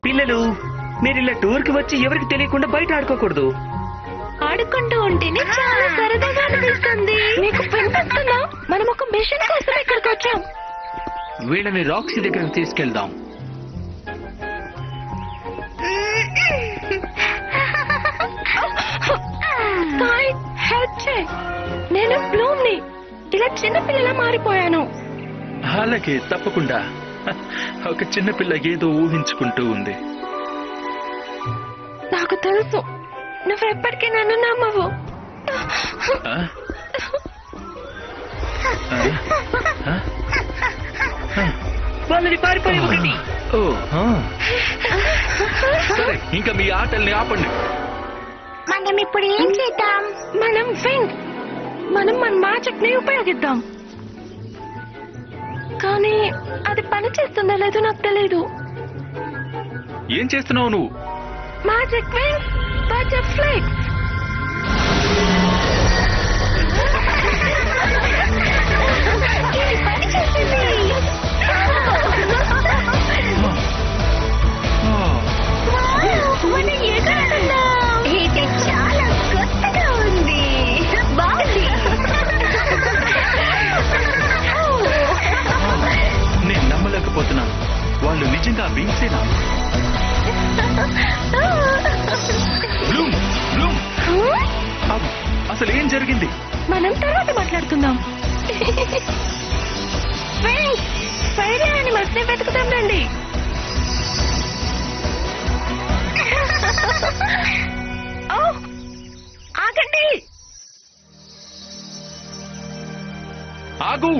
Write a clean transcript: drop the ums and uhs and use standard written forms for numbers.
పిల్లలు, మీరు ఇలా టూర్ కి వచ్చి ఎవరికి తెలియకుండా బయట ఆడుకోకూడదు. ఆడుకుంటూ ఉంటేనే చాలా సరదాగా అనిపిస్తుంది. నీకు వినిపిస్తుందా? మనం ఒక మిషన్ కోసం ఇక్కడికి వచ్చాం. వీళ్ళని రాక్సీ దగ్గరకు తీసుకెళ్దాం. నేను బ్లూమ్ ని ఇలా చిన్నపిల్లలా మారిపోయాను. అలాగే, తప్పకుండా. ఒక చిన్నపిల్ల ఏదో ఊహించుకుంటూ ఉంది. నాకు తెలుసు, నువ్వెప్పటికీ నన్ను నమ్మవు. ఆ? వాళ్ళని పారిపోయి ఓ, సరే, ఇంకా మీ ఆటల్ని ఆపండి. మనం ఇప్పుడు ఏం చేద్దాం? మనం మన మ్యాజిక్ ని ఉపయోగిద్దాం. కానీ అది పని చేస్తుందో లేదో నాకు తెలీదు. ఏం చేస్తున్నావు నువ్వు? Magic wings butterflies. ఇది పని చేసింది. మనం ఎగరగలుగుతాం. ఇది చాలా కొత్తగా ఉంది. బాగుంది. నేను నమ్మలేకపోతున్నాను. వాళ్ళు నిజంగా వింగ్సేనా? బ్లూమ్, బ్లూమ్, అసలు ఏం జరిగింది? మనం తర్వాత మాట్లాడుకుందాం. ఫైర్ యానిమల్స్ ని వెతుకుతాం రండి. ఆగండి. ఆగు.